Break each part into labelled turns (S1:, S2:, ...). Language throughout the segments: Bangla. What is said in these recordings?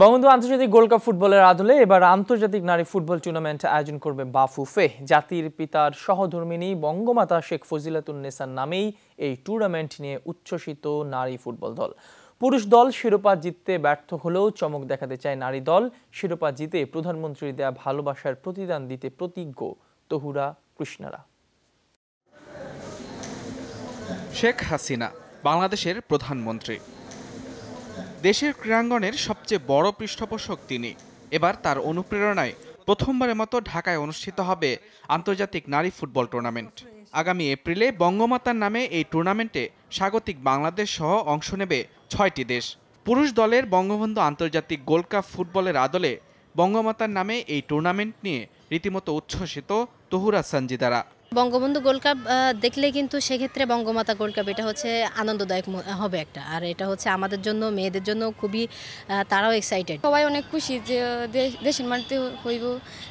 S1: বঙ্গবন্ধু আন্তর্জাতিক গোল্ড কাপ ফুটবলের আদলে এবার আন্তর্জাতিক নারী ফুটবল টুর্নামেন্ট আয়োজন করবে বাফুফে। জাতির পিতার সহধর্মিণী বঙ্গমাতা শেখ ফজিলাতুন্নেসার নামেই এই টুর্নামেন্ট নিয়ে উচ্ছ্বসিত নারী ফুটবল দল। পুরুষ দল শিরোপা জিততে ব্যর্থ হলেও চমক দেখাতে চায় নারী দল। শিরোপা জিতে প্রধানমন্ত্রীর দেয়া ভালোবাসার প্রতিদান দিতে প্রতিজ্ঞ তহুরা কৃষ্ণারা।
S2: শেখ হাসিনা বাংলাদেশের প্রধানমন্ত্রী, দেশের ক্রীড়াঙ্গনের সবচেয়ে বড় পৃষ্ঠপোষক তিনি। এবার তার অনুপ্রেরণায় প্রথমবারের মতো ঢাকায় অনুষ্ঠিত হবে আন্তর্জাতিক নারী ফুটবল টুর্নামেন্ট। আগামী এপ্রিলে বঙ্গমাতার নামে এই টুর্নামেন্টে স্বাগতিক বাংলাদেশ সহ অংশ নেবে ৬টি দেশ। পুরুষ দলের বঙ্গবন্ধু আন্তর্জাতিক গোল্ড কাপ ফুটবলের আদলে বঙ্গমাতার নামে এই টুর্নামেন্ট নিয়ে রীতিমতো উচ্ছ্বসিত তহুরা সানজিদারা।
S3: বঙ্গবন্ধু গোল্ড কাপ দেখলে কিন্তু সেক্ষেত্রে বঙ্গমাতা গোল্ড কাপ এটা হচ্ছে আনন্দদায়ক হবে একটা, আর এটা হচ্ছে আমাদের জন্য, মেয়েদের জন্য খুবই, তারাও এক্সাইটেড।
S4: সবাই অনেক খুশি যে দেশের মাটিতে হইব,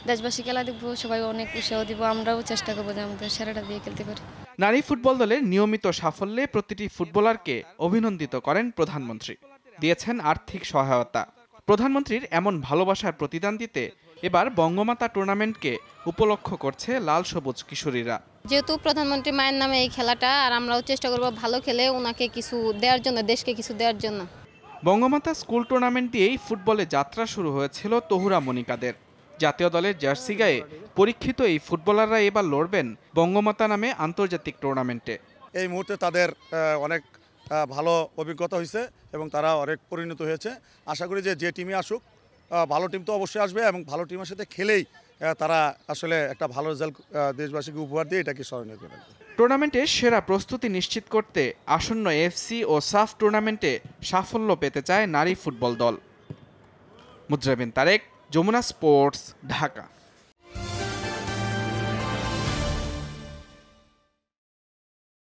S4: দেশবাসী খেলা দেখবো, সবাই অনেক উৎসাহ দিব। আমরাও চেষ্টা করবো যে আমাদের সেরাটা দিয়ে খেলতে পারি।
S2: নারী ফুটবল দলের নিয়মিত সাফল্যে প্রতিটি ফুটবলারকে অভিনন্দিত করেন প্রধানমন্ত্রী, দিয়েছেন আর্থিক সহায়তা। প্রধানমন্ত্রীর এমন ভালোবাসার প্রতিদান দিতে এবার বঙ্গমাতা টুর্নামেন্টকে উপলক্ষ করছে লাল সবুজ কিশোরীরা।
S3: যেহেতু প্রধানমন্ত্রী মায়ের নামে এই খেলাটা, আর আমরাও চেষ্টা করব ভালো খেলে ওনাকে কিছু দেওয়ার জন্য, দেশকে কিছু দেওয়ার জন্য।
S2: বঙ্গমাতা স্কুল টুর্নামেন্ট দিয়েই ফুটবলে যাত্রা শুরু হয়েছিল তহুরা মনিকাদের। জাতীয় দলের জার্সি গায়ে পরীক্ষিত এই ফুটবলাররা এবার লড়বেন বঙ্গমাতা নামে আন্তর্জাতিক টুর্নামেন্টে।
S5: এই মুহূর্তে তাদের অনেক ভালো অভিজ্ঞতা হয়েছে এবং তারা অনেক পরিণত হয়েছে। আশা করি যে টিমে আসুক, ভালো টিম তো অবশ্যই আসবে এবং ভালো টিমের সাথে খেলেই তারা আসলে একটা ভালো রেজাল্ট দেশবাসীকে উপহার দিয়ে এটাকে স্মরণীয় করে রাখবে।
S2: টুর্নামেন্টের সেরা প্রস্তুতি নিশ্চিত করতে আসন্ন এফসি ও সাফ টুর্নামেন্টে সাফল্য পেতে চায় নারী ফুটবল দল। মুজরাবিন তারেক, যমুনা স্পোর্টস, ঢাকা।